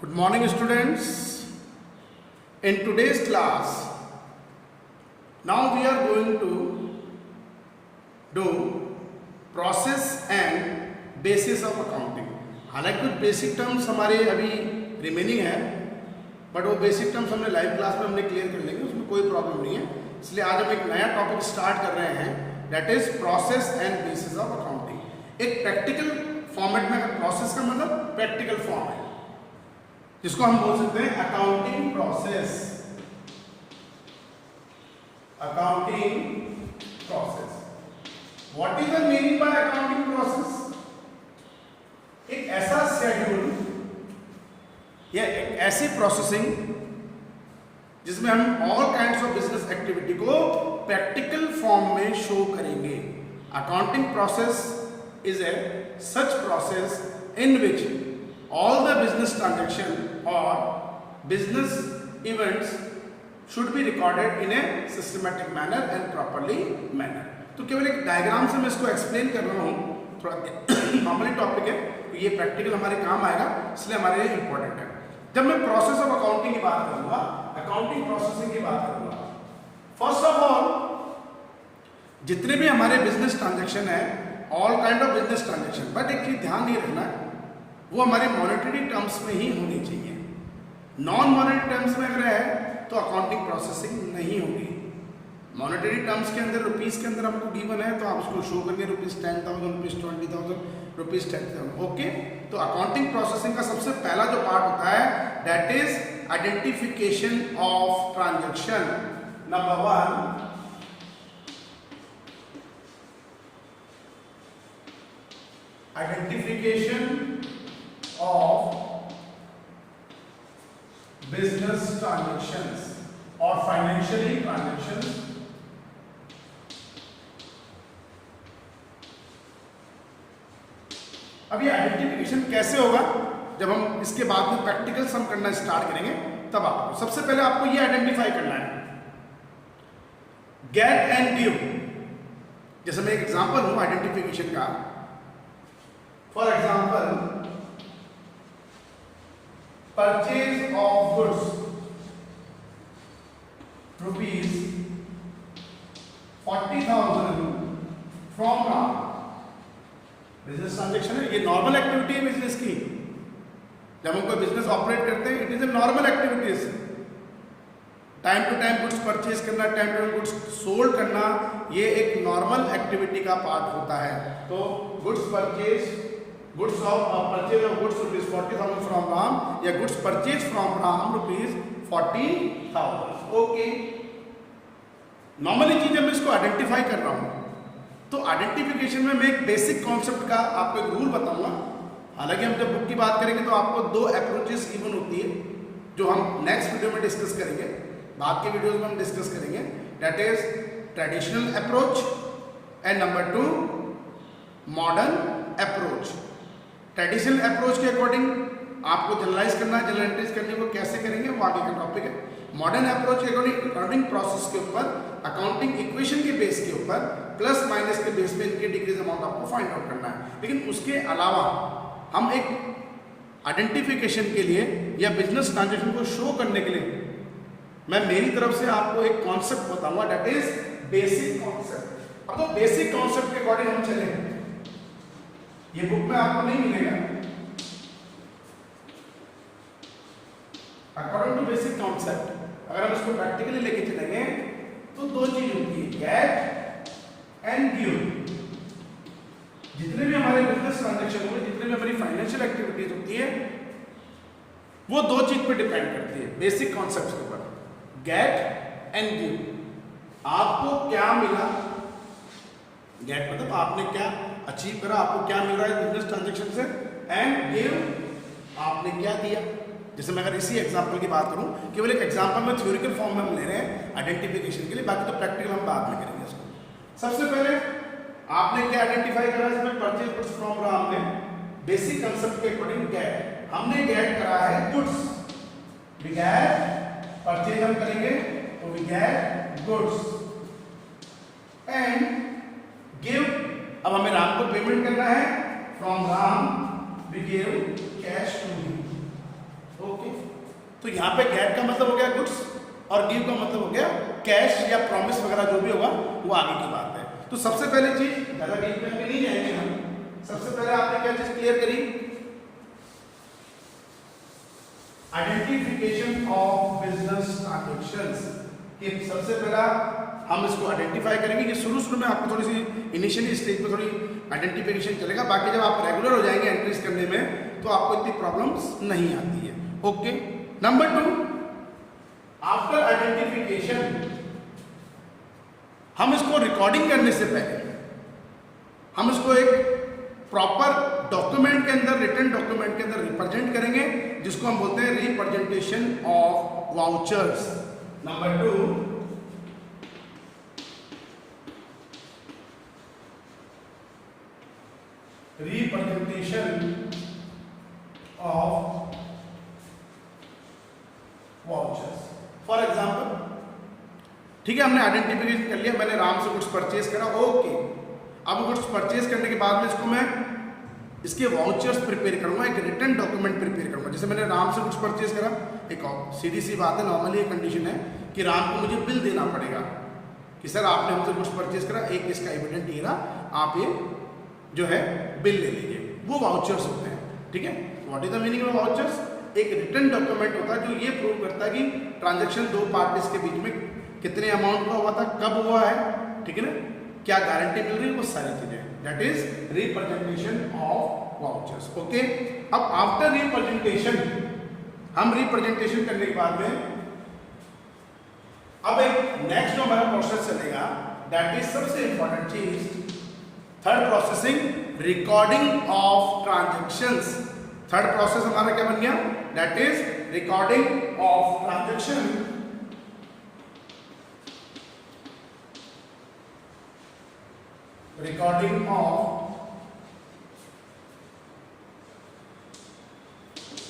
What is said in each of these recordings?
Good morning, students. In today's class, now we are going to do process and basis of accounting. हालांकि कुछ basic terms हमारे अभी remaining है, but वो basic terms हमने live class में हमने क्लियर कर लेंगे, उसमें कोई प्रॉब्लम नहीं है. इसलिए आज हम एक नया टॉपिक स्टार्ट कर रहे हैं, that is process and bases of accounting. एक प्रैक्टिकल फॉर्मेट में, प्रोसेस का मतलब प्रैक्टिकल फॉर्म है, जिसको हम बोल सकते हैं accounting process. Accounting process. What is the meaning by accounting process? एक ऐसा शेड्यूल या एक ऐसी प्रोसेसिंग जिसमें हम all kinds of business activity को प्रैक्टिकल फॉर्म में शो करेंगे. Accounting process is a such process in which all the business transaction or business events should be recorded in a systematic manner and properly manner. तो केवल एक diagram से मैं इसको explain कर रहा हूँ, थोड़ा नॉर्मली टॉपिक है, तो ये प्रैक्टिकल हमारे काम आएगा, इसलिए हमारे लिए इंपॉर्टेंट है. जब मैं प्रोसेस ऑफ अकाउंटिंग की बात करूंगा, अकाउंटिंग प्रोसेसिंग की बात करूंगा, फर्स्ट ऑफ ऑल जितने भी हमारे बिजनेस ट्रांजेक्शन है, all kind of business transaction, but एक चीज ध्यान नहीं रखना है, वो हमारे मॉनेटरी टर्म्स में ही होनी चाहिए. नॉन मॉनेटरी टर्म्स में अगर है तो अकाउंटिंग प्रोसेसिंग नहीं होगी. मॉनेटरी टर्म्स के अंदर रुपीस के अंदर हमको गिवन है तो आप उसको शो करेंगे ₹10,000, ₹20,000, ₹10,000. ओके, तो अकाउंटिंग प्रोसेसिंग का सबसे पहला जो पार्ट होता है that is identification of transaction. Number 1, identification of business transactions or financially transactions. अब ये आइडेंटिफिकेशन कैसे होगा? जब हम इसके बाद में प्रैक्टिकल सम करना स्टार्ट करेंगे तब आपको सबसे पहले आपको ये आइडेंटिफाई करना है, गेट एंड गिव. जैसे मैं एक एग्जांपल हूं आइडेंटिफिकेशन का. For example, purchase of goods rupees 40,000 from Ram. Business transaction है, ये नॉर्मल एक्टिविटी है बिजनेस की. जब हम कोई बिजनेस ऑपरेट करते हैं, it is a normal activities. Time to time goods purchase करना, time to time goods sold करना, ये एक नॉर्मल एक्टिविटी का पार्ट होता है. तो goods purchase, goods of purchase of goods rupees 40,000 from Ram, या goods purchase from Ram rupees 40,000. Okay, normally चीज मैं इसको आइडेंटिफाई कर रहा हूं, तो आइडेंटिफिकेशन में मैं एक बेसिक कॉन्सेप्ट का आपको एक रूल बताऊंगा. हालांकि हम जब बुक की बात करेंगे तो आपको 2 अप्रोचेस गिवन होती है जो हम नेक्स्ट वीडियो में डिस्कस करेंगे, बाद के वीडियोस में हम डिस्कस करेंगे. That is traditional approach and number 2 modern approach. Traditional approach के अकॉर्डिंग आपको जनरलाइज करना है, जनरल एंट्रीज करनी, वो कैसे करेंगे वो आगे का टॉपिक है. मॉडर्न अप्रोच के अकॉर्डिंग अकाउंटिंग प्रोसेस के ऊपर, अकाउंटिंग इक्वेशन के बेस के ऊपर, प्लस माइनस के बेस पे इनके डिक्रीज अमाउंट आपको फाइंड आउट करना है. लेकिन उसके अलावा हम एक आइडेंटिफिकेशन के लिए या बिजनेस ट्रांजेक्शन को शो करने के लिए मैं मेरी तरफ से आपको एक कॉन्सेप्ट बताऊंगा, दैट इज बेसिक कॉन्सेप्ट. अब तो बेसिक कॉन्सेप्ट के अकॉर्डिंग हम चलेंगे. ये बुक में आपको नहीं मिलेगा. अकॉर्डिंग टू बेसिक कॉन्सेप्ट अगर हम इसको प्रैक्टिकली लेके चलेंगे तो 2 चीज होती है, गेट एंड गिव. जितने भी हमारे बिजनेस ट्रांजेक्शन होंगे, जितने भी हमारी फाइनेंशियल एक्टिविटीज होती है, वो 2 चीज पे डिपेंड करती है, बेसिक कॉन्सेप्ट के ऊपर, गेट एंड गिव. आपको क्या मिला, गेट मतलब आपने क्या अचीव करा, आपको क्या मिल रहा है बिजनेस ट्रांजेक्शन से, एंड गिव आपने क्या दिया. जैसे मैं अगर इसी एग्जांपल की बात करूं, केवल एक एग्जांपल में थ्योरिकल फॉर्म में हम ले रहे हैं आइडेंटिफिकेशन के लिए, बाकी तो प्रैक्टिकल हम बाद में करेंगे इसको. सबसे पहले आपने क्या आइडेंटिफाई करा, इसमें परचेज गुड्स फ्रॉम राम में बेसिक कंसेप्ट के अकॉर्डिंग गेट, हमने गेट करा है गुड्स. वी गेट परचेज हम करेंगे तो we get goods and give. अब हमें राम को पेमेंट करना है, from Ram we give cash to him. Okay, तो यहाँ पे गेट का मतलब हो गया गुड्स और गिव का मतलब हो गया कैश या प्रॉमिस वगैरह जो भी होगा वो आगे की बात है। तो सबसे पहले चीज, ज्यादा डीप में नहीं जाएंगे हम, सबसे पहले आपने क्या चीज क्लियर करी, आइडेंटिफिकेशन ऑफ बिजनेस ट्रांजैक्शंस, कि सबसे पहला हम इसको आइडेंटिफाई करेंगे कि शुरू में आपको थोड़ी सी इनिशियली स्टेज पे थोड़ी आइडेंटिफिकेशन चलेगा, बाकी जब आप रेगुलर हो जाएंगे एंट्रीज करने में तो आपको इतनी प्रॉब्लम्स नहीं आती है। ओके, नंबर 2, आफ्टर आइडेंटिफिकेशन हम इसको रिकॉर्डिंग करने से पहले हम इसको एक प्रॉपर डॉक्यूमेंट के अंदर, रिटन डॉक्यूमेंट के अंदर रिप्रेजेंट करेंगे, जिसको हम बोलते हैं representation of vouchers. Number 2, representation of vouchers. For example, ठीक है, हमने आइडेंटिफिकेशन कर लिया, मैंने राम से गुड्स परचेज करा, ओके। अब गुड्स परचेज करने के बाद में इसको मैं इसके वाउचर्स प्रिपेयर करूंगा, एक रिटन डॉक्यूमेंट प्रिपेयर करूंगा। जैसे मैंने राम से गुड्स परचेज करा, एक सीधी सी बात है, नॉर्मली एक कंडीशन है कि राम को मुझे बिल देना पड़ेगा कि सर आपने हमसे गुड्स परचेज करा, एक इसका एविडेंट ये रहा, आप ये जो है बिल ले लीजिए, वो वाउचर्स होते हैं। ठीक है, what is the meaning of vouchers? एक रिटन डॉक्यूमेंट होता है जो ये प्रूव करता है कि ट्रांजैक्शन दो पार्टीज के बीच में कितने अमाउंट का हुआ था, कब हुआ है, ठीक है ना, क्या गारंटी मिल रही है, वो सारी चीजें, that is representation of vouchers. Okay, अब आफ्टर रिप्रेजेंटेशन, हम रिप्रेजेंटेशन करने के बाद में अब एक नेक्स्ट जो हमारा प्रोसेस चलेगा, दैट इज सबसे इंपॉर्टेंट चीज, third processing, recording of transactions. Third process हमारा क्या बन गया, that is recording of transaction. Recording of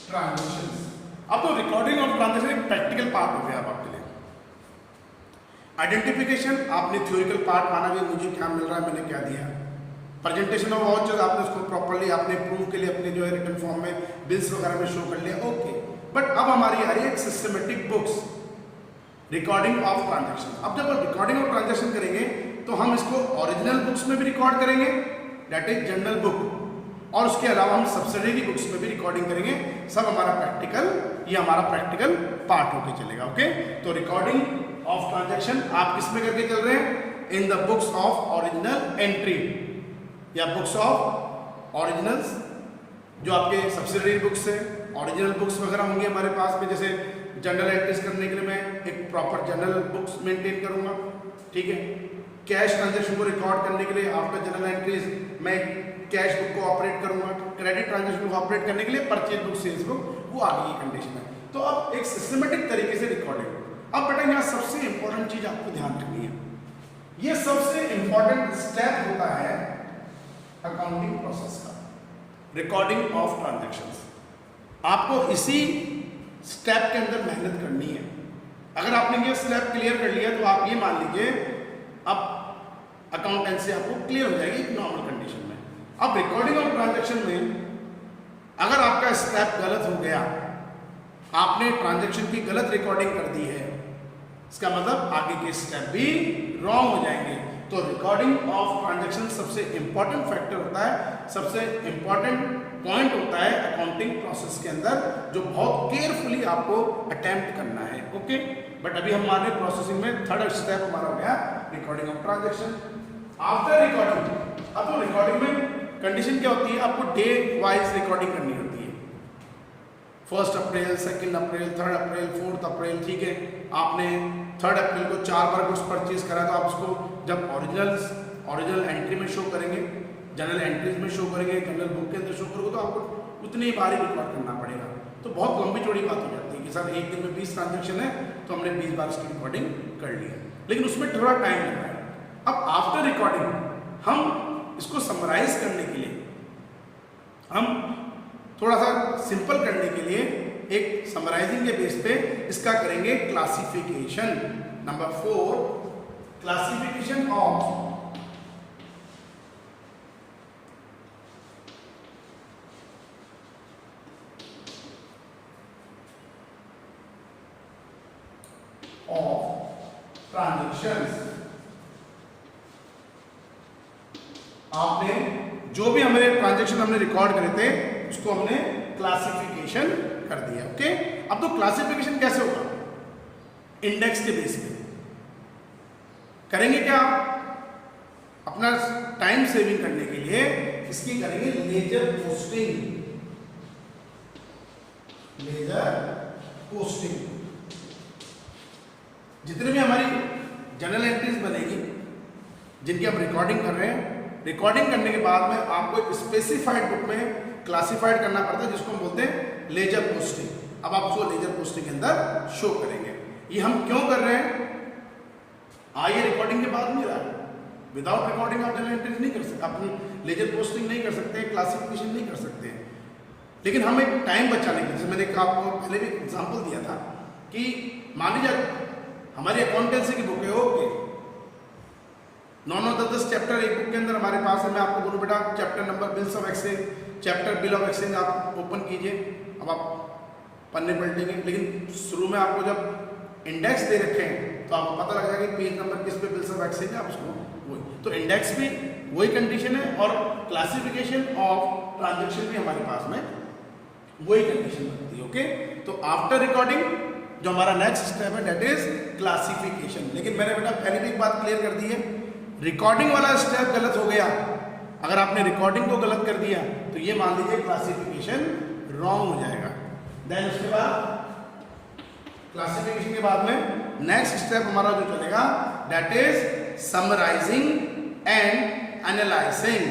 transactions. अब तो रिकॉर्डिंग ऑफ ट्रांजैक्शन एक प्रैक्टिकल पार्ट हो गया अब आपके लिए। आइडेंटिफिकेशन आपने थ्योरिकल पार्ट माना भी, मुझे क्या मिल रहा है, मैंने क्या दिया। प्रेजेंटेशन ऑफ वाउचर्स आपने उसको प्रॉपर्ली आपने प्रूव के लिए अपने जो है रिटन फॉर्म में बिल्स वगैरह में शो कर लिया, ओके। बट अब हमारी आ रही है एक systematic books, recording of transaction. अब जब हम रिकॉर्डिंग ऑफ ट्रांजैक्शन करेंगे तो हम इसको ओरिजिनल बुक्स में भी रिकॉर्ड करेंगे, दैट इज जनरल बुक, और उसके अलावा हम सब्सिडरी बुक्स में भी रिकॉर्डिंग करेंगे। सब हमारा प्रैक्टिकल, ये हमारा प्रैक्टिकल पार्ट होके चलेगा। ओके, तो रिकॉर्डिंग ऑफ ट्रांजैक्शन आप किस में करके चल रहे हैं, in the books of original entry या बुक्स ऑफ ओरिजिनल्स, जो आपके सब्सिडरी बुक्स है, ओरिजिनल बुक्स वगैरह होंगे हमारे पास में। जैसे जनरल एंट्रीज करने के लिए मैं एक प्रॉपर जनरल बुक्स मेंटेन करूंगा, ठीक है। कैश ट्रांजैक्शन को रिकॉर्ड करने के लिए आफ्टर जनरल एंट्रीज मैं कैश बुक को ऑपरेट करूंगा, क्रेडिट ट्रांजैक्शन को ऑपरेट करने के लिए परचेज बुक, सेल्स बुक, वो आगे की कंडीशन है। तो अब एक सिस्टमेटिक तरीके से रिकॉर्डिंग। अब बेटा यहाँ सबसे इंपॉर्टेंट चीज आपको ध्यान रखनी है, ये सबसे इंपॉर्टेंट स्टेप होता है अकाउंटिंग प्रोसेस का, रिकॉर्डिंग ऑफ ट्रांजैक्शंस। आपको इसी स्टेप के अंदर मेहनत करनी है। अगर आपने ये स्टेप क्लियर कर लिया तो आप ये मान लीजिए अब अकाउंटेंसी आपको क्लियर हो जाएगी नॉर्मल कंडीशन में। अब रिकॉर्डिंग ऑफ ट्रांजैक्शन में अगर आपका स्टेप गलत हो गया, आपने ट्रांजैक्शन की गलत रिकॉर्डिंग कर दी है, इसका मतलब आगे के स्टेप भी रॉन्ग हो जाएंगे। तो रिकॉर्डिंग ऑफ ट्रांजैक्शन सबसे इंपॉर्टेंट फैक्टर होता है, सबसे इंपॉर्टेंट पॉइंट होता है अकाउंटिंग प्रोसेस के अंदर, जो बहुत केयरफुली आपको अटेम्प्ट करना है। ओके, बट अभी हमारे प्रोसेसिंग में थर्ड स्टेप हमारा हो गया recording of transaction. After recording, अब तो रिकॉर्डिंग में कंडीशन क्या होती है, आपको डे वाइज रिकॉर्डिंग करनी होती है। 1 अप्रैल, 2 अप्रैल, 3 अप्रैल, 4 अप्रैल, ठीक है। आपने 3 अप्रैल को 4 बार कुछ परचेज करा, तो आप उसको जब ओरिजिनल एंट्री में शो करेंगे, जनरल एंट्रीज में शो करेंगे, जनरल बुक के अंदर शो करोगे, तो आपको उतनी बार ही रिकॉर्ड करना पड़ेगा। तो बहुत लंबी चौड़ी बात हो जाती है कि सर एक दिन में 20 ट्रांजैक्शन है तो हमने 20 बार उसकी रिकॉर्डिंग कर ली है, लेकिन उसमें थोड़ा टाइम लगता है। अब आफ्टर रिकॉर्डिंग हम इसको समराइज करने के लिए, हम थोड़ा सा सिंपल करने के लिए एक समराइजिंग के बेस पे इसका करेंगे classification. Number 4, classification of of transactions. आपने जो भी हमारे ट्रांजेक्शन हमने रिकॉर्ड करे थे उसको हमने क्लासिफिकेशन कर दिया। ओके, अब तो क्लासिफिकेशन कैसे होगा? इंडेक्स के बेस पे करेंगे। क्या अपना टाइम सेविंग करने के लिए इसकी करेंगे लेजर पोस्टिंग। लेजर पोस्टिंग जितने भी हमारी जर्नल एंट्रीज बनेगी जिनकी हम रिकॉर्डिंग कर रहे हैं, रिकॉर्डिंग करने के बाद में आपको एक स्पेसिफाइड बुक में क्लासिफाइड करना पड़ता है जिसको हम बोलते हैं लेजर पोस्टिंग। अब आप उसको लेजर पोस्टिंग के अंदर शो करेंगे। ये हम क्यों कर रहे हैं? ये रिकॉर्डिंग के बाद नहीं रहा। विदाउट रिकॉर्डिंग आप जर्नल एंट्रीज नहीं कर सकते, आप लेजर पोस्टिंग नहीं कर सकते, क्लासिफिकेशन नहीं कर सकते। लेकिन हम एक टाइम बचाने के लिए, जैसे मैंने आपको पहले भी एग्जांपल दिया था कि मान लीजिए हमारी अकाउंटेंसी की बुक है, ओके 9-10 चैप्टर एक बुक के अंदर हमारे पास है। मैं आपको बोलूँ बेटा chapter number bills of exchange, chapter bill of exchange आप ओपन कीजिए। अब आप पन्ने पलटेंगे, लेकिन शुरू में आपको जब इंडेक्स दे रखे हैं तो आपको पता लग जाएगा कि पेज नंबर किस पे बिल्स ऑफ एक्सचेंज है, आप उसको वही। तो इंडेक्स भी वही कंडीशन है और क्लासिफिकेशन ऑफ ट्रांजेक्शन भी हमारे पास में वही कंडीशन बनती है। ओके, तो आफ्टर रिकॉर्डिंग जो हमारा नेक्स्ट स्टेप है दैट इज क्लासिफिकेशन। लेकिन मैंने बेटा पहले भी एक बात क्लियर कर दी है, रिकॉर्डिंग वाला स्टेप गलत हो गया। अगर आपने रिकॉर्डिंग को गलत कर दिया तो ये मान लीजिए क्लासिफिकेशन रॉन्ग हो जाएगा। देन उसके बाद क्लासिफिकेशन के बाद में नेक्स्ट स्टेप हमारा जो चलेगा that is summarising and analysing.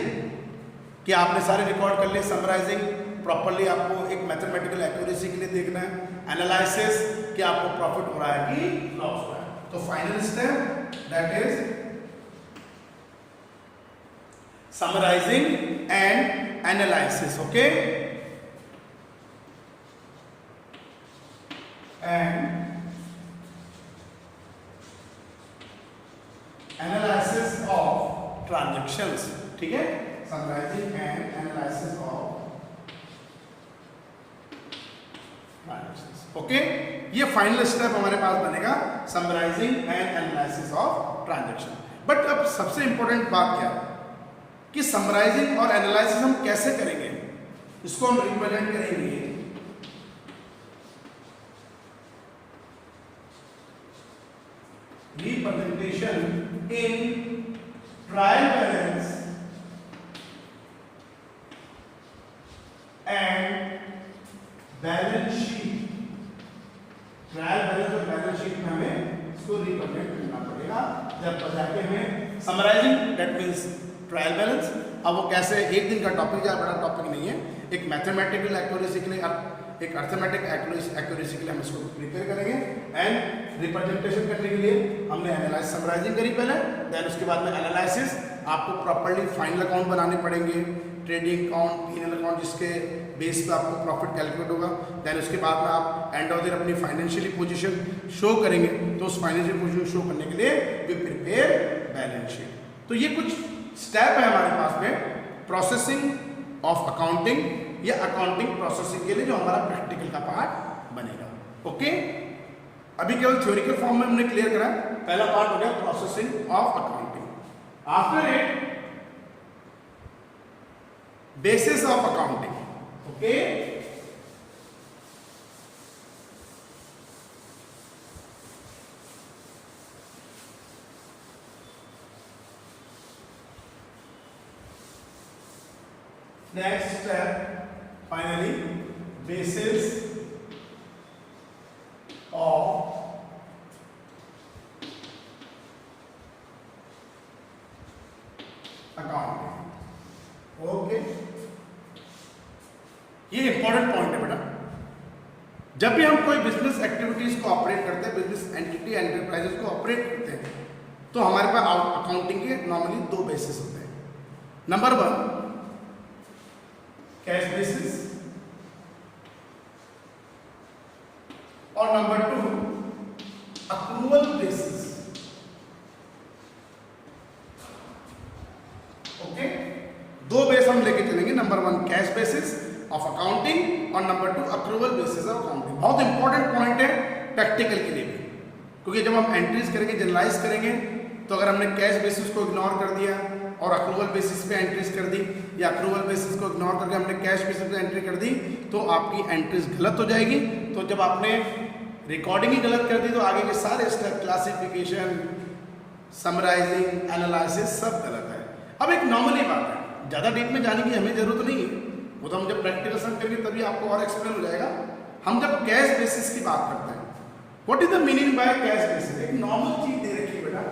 कि आपने सारे रिकॉर्ड कर लिए, समराइजिंग प्रॉपर्ली आपको एक मैथमेटिकल एक्यूरेसी के लिए देखना है, एनालिसिस कि आपको प्रॉफिट हो रहा है कि लॉस हो रहा है। तो final step that is summarising and analysis. Okay, and analysis of transactions. ठीक है, summarising and analysis of transactions. Okay, ये फाइनल स्टेप हमारे पास बनेगा, summarising and analysis of transaction. But अब सबसे इंपॉर्टेंट बात क्या है कि समराइजिंग और एनालिसिस हम कैसे करेंगे? इसको हम रिप्रेजेंट करेंगे representation in trial balance and balance sheet. Trial balance और बैलेंस शीट में हमें इसको रिप्रेजेंट करना पड़ेगा। जब जाके हमें summarising that means trial balance. अब वो कैसे, एक दिन का टॉपिक या बड़ा टॉपिक नहीं है, एक मैथमेटिकल एक्यूरेसी के लिए, एक अर्थमेटिक एक्यूरेसी के लिए हम इसको प्रिपेयर करेंगे। एंड रिप्रेजेंटेशन करने के लिए हमने एनालाइज समराइजिंग करी पहले, देन उसके बाद में एनालिसिस। आपको प्रॉपर्ली फाइनल अकाउंट बनाने पड़ेंगे, ट्रेडिंग अकाउंट, पीएनएल अकाउंट, जिसके बेस पे आपको प्रॉफिट कैलकुलेट होगा। देन उसके बाद में आप एंड ऑफ ईयर अपनी फाइनेंशियली पोजीशन शो करेंगे। तो उस फाइनेंशियल पोजीशन शो करने के लिए वी प्रिपेयर बैलेंस शीट। तो ये कुछ स्टेप है हमारे पास में प्रोसेसिंग ऑफ अकाउंटिंग या अकाउंटिंग प्रोसेसिंग के लिए जो हमारा प्रैक्टिकल का पार्ट बनेगा। ओके, अभी केवल थ्योरिकल फॉर्म में हमने क्लियर करा, पहला पार्ट हो गया processing of accounting. After it basis of accounting. Okay, next step finally basis of accounting। Okay, ये इंपॉर्टेंट पॉइंट है बेटा। जब भी हम कोई बिजनेस एक्टिविटीज को ऑपरेट करते हैं, बिजनेस एंटिटी एंटरप्राइजेस को ऑपरेट करते हैं, तो हमारे पास अकाउंटिंग के नॉर्मली दो बेसिस होते हैं। नंबर 1 कैश बेसिस और नंबर 2 अक्रूवल बेसिस। ओके, दो बेस हम लेके चलेंगे, number 1 cash basis of accounting और number 2 accrual basis of accounting. बहुत इंपॉर्टेंट पॉइंट है प्रैक्टिकल के लिए भी। क्योंकि जब हम एंट्रीज करेंगे, जनरलाइज करेंगे, तो अगर हमने कैश बेसिस को इग्नोर कर दिया और अक्रूवल बेसिस पे एंट्रीज कर दी, या अक्रूवल बेसिस को इग्नोर करके हमने कैश बेसिस पे एंट्री कर दी, तो आपकी एंट्रीज गलत हो जाएगी। तो जब आपने रिकॉर्डिंग ही गलत कर दी तो आगे के सारे स्टेप, क्लासिफिकेशन, समराइजिंग, एनालिसिस, सब गलत है। अब एक नॉर्मली बात है, ज़्यादा डीप में जाने की हमें जरूरत नहीं है, वो तो हम जब प्रैक्टिकल सम करेंगे तभी आपको और एक्सप्लेन हो जाएगा। हम जब कैश बेसिस की बात करते हैं, what is the meaning by cash basis? एक नॉर्मल चीज दे रखी है बेटा,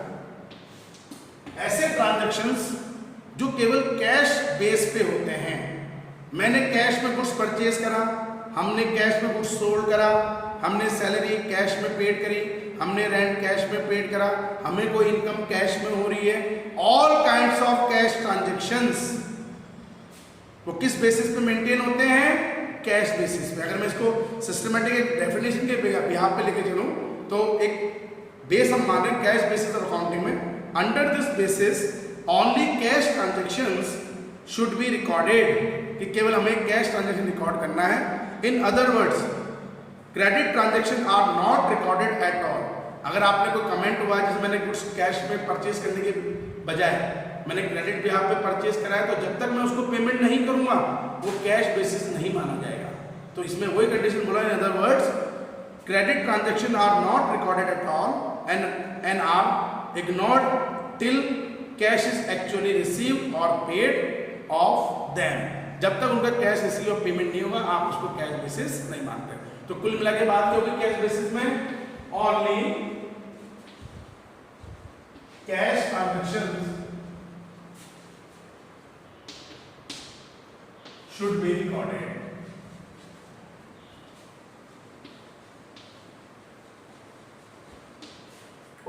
ऐसे ट्रांजैक्शंस जो केवल कैश बेस पे होते हैं। मैंने कैश में गुड्स परचेज करा, हमने कैश में गुड्स सोल्ड करा, हमने सैलरी कैश में पेड करी, हमने रेंट कैश में पेड करा, हमें कोई इनकम कैश में हो रही है। All kinds of cash transactions वो किस बेसिस पे मेंटेन होते हैं? कैश बेसिस पे। अगर मैं इसको सिस्टमैटिक एक डेफिनेशन के बिहाफ पे लेके चलूं तो एक बेस हम मान रहे हैं कैश बेसिस ऑफ अकाउंटिंग में। Under this basis only cash transactions should be recorded, कि केवल हमें कैश ट्रांजैक्शन रिकॉर्ड करना है। In other words, credit transaction are not recorded at all. अगर आपने कोई कमेंट हुआ है, जैसे मैंने कुछ कैश में परचेज करने के बजाय मैंने क्रेडिट बिहाफ पे परचेज कराया, तो जब तक मैं उसको पेमेंट नहीं करूंगा वो कैश बेसिस नहीं माना जाएगा। तो इसमें वही कंडीशन बोला, in other words credit transaction are not recorded at all and are ignored till cash is actually received or paid off them. जब तक उनका कैश रिसीव और पेमेंट नहीं होगा आप उसको कैश बेसिस नहीं मानते। तो कुल मिला के बात होगी कैश बेसिस में only cash transactions should be recorded.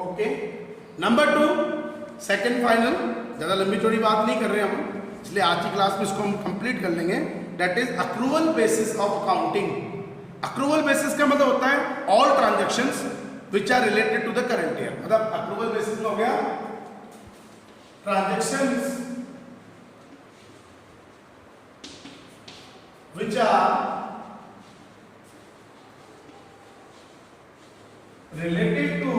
Okay, number 2, second final, ज्यादा लंबी चौड़ी बात नहीं कर रहे हम, इसलिए आज की क्लास में इसको हम कंप्लीट कर लेंगे। That is accrual basis of accounting. Accrual basis का मतलब होता है all transactions which are related to the current year. मतलब अक्रूवल बेसिस में हो गया transactions which are related to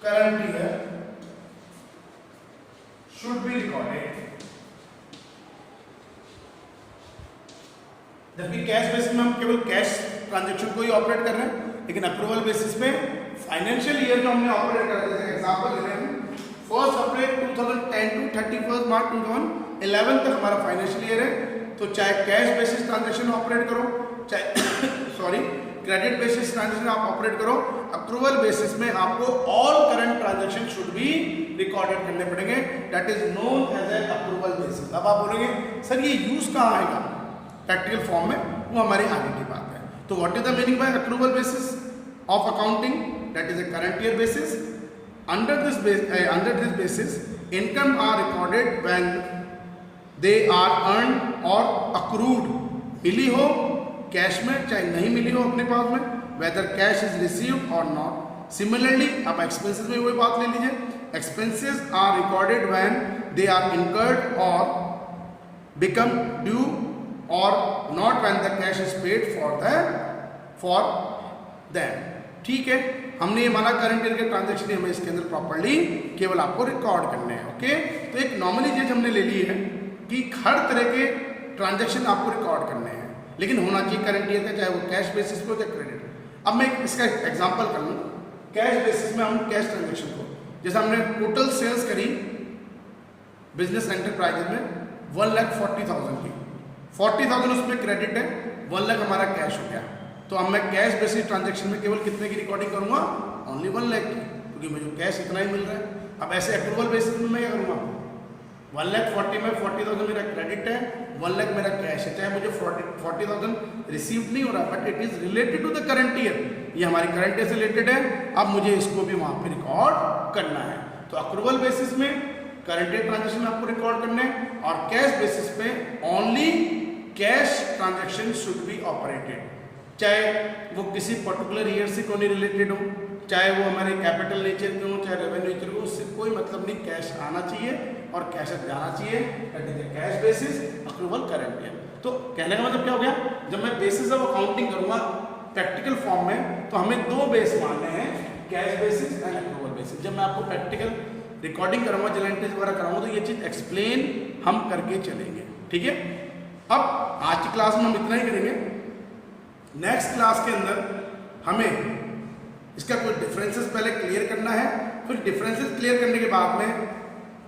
current year should be recorded। जबकि कैश बेसिस में हम केवल कैश ट्रांजैक्शन को ही ऑपरेट कर रहे हैं, लेकिन अप्रूवल बेसिस पे फाइनेंशियल ईयर जो हमने ऑपरेट कर रहे हैं, एग्जांपल ले रहे हैं 1 अप्रैल 2010 टू 31 मार्च 2011 तक हमारा फाइनेंशियल ईयर है। तो चाहे कैश बेसिस ट्रांजैक्शन ऑपरेट करो, चाहे सॉरी क्रेडिट बेसिस ट्रांजैक्शन आप ऑपरेट करो, अक्रूवल बेसिस में आपको all current transaction should be recorded करने पड़ेंगे। That is known as an accrual basis. अब आप बोलेंगे सर ये यूज कहाँ आएगा प्रैक्टिकल फॉर्म में, वो हमारी आगे की बात है। तो what is the meaning bye accrual basis of accounting? That is a current year basis. Under this basis, income are recorded when they are earned or accrued। मिली हो कैश में चाहे नहीं मिली हो अपने पास में, whether cash is received or not। Similarly, आप expenses में वही बात ले लीजिए, expenses are recorded when they are incurred or become due or not when the cash is paid for them। ठीक है, हमने ये माना करंट ईयर के ट्रांजैक्शन हमें इसके अंदर प्रॉपर्ली केवल आपको रिकॉर्ड करने हैं। ओके, तो एक नॉर्मली चीज हमने ले ली है कि हर तरह के ट्रांजैक्शन आपको रिकॉर्ड करने हैं, लेकिन होना चाहिए करंट ईयर का, चाहे वो कैश बेसिस पे हो या क्रेडिट। अब मैं इसका एग्जांपल कर लूँ, कैश बेसिस में हम कैश ट्रांजैक्शन को, जैसे हमने टोटल सेल्स करी बिजनेस एंटरप्राइजेज में 1,40,000 की, 40,000 उसमें क्रेडिट है, 1 लाख हमारा कैश हो गया। तो अब मैं कैश बेसिस ट्रांजैक्शन में केवल कितने की रिकॉर्डिंग करूंगा? ओनली 1 लाख की, क्योंकि मुझे कैश इतना ही मिल रहा है। अब ऐसे अप्रूवल बेसिस में मैं क्या करूंगा? 1,40,000 में 40,000 मेरा क्रेडिट है, 1 लाख मेरा कैश है, चाहे मुझे 40,000 रिसीव नहीं हो रहा, but it is related to the current year, ये हमारी करंट ईयर से रिलेटेड है। अब मुझे इसको भी वहां पे रिकॉर्ड करना है। तो अक्रूवल बेसिस में करंट ईयर ट्रांजैक्शन आपको रिकॉर्ड करने हैं, और कैश बेसिस पे only cash transaction should be operated, चाहे वो किसी पर्टिकुलर ईयर से कोई रिलेटेड हो, चाहे वो हमारे कैपिटल नेचर के हो, चाहे रेवेन्यू नेचर हो, उससे कोई मतलब नहीं। कैश आना चाहिए और कैश जाना चाहिए। That is cash basis accrual current year. तो कहने का मतलब क्या हो गया, जब मैं बेसिस ऑफ अकाउंटिंग करूंगा प्रैक्टिकल फॉर्म में, तो हमें दो बेस मानने हैं, cash basis and accrual basis. जब मैं आपको प्रैक्टिकल रिकॉर्डिंग करूंगा, जर्नल एंट्रीज वगैरह कराऊंगा, तो ये चीज एक्सप्लेन हम करके चलेंगे, ठीक है। अब आज की क्लास में हम इतना ही करेंगे। नेक्स्ट क्लास के अंदर हमें इसका कोई डिफरेंसेस पहले क्लियर करना है, फिर डिफरेंसेस क्लियर करने के बाद में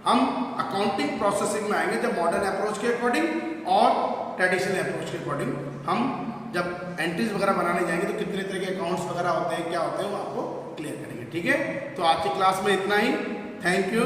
हम अकाउंटिंग प्रोसेसिंग में आएंगे, जब मॉडर्न अप्रोच के अकॉर्डिंग और ट्रेडिशनल अप्रोच के अकॉर्डिंग हम जब एंट्रीज वगैरह बनाने जाएंगे तो कितने तरह के अकाउंट्स वगैरह होते हैं, क्या होते हैं, वो आपको क्लियर करेंगे, ठीक है। तो आज की क्लास में इतना ही। Thank you.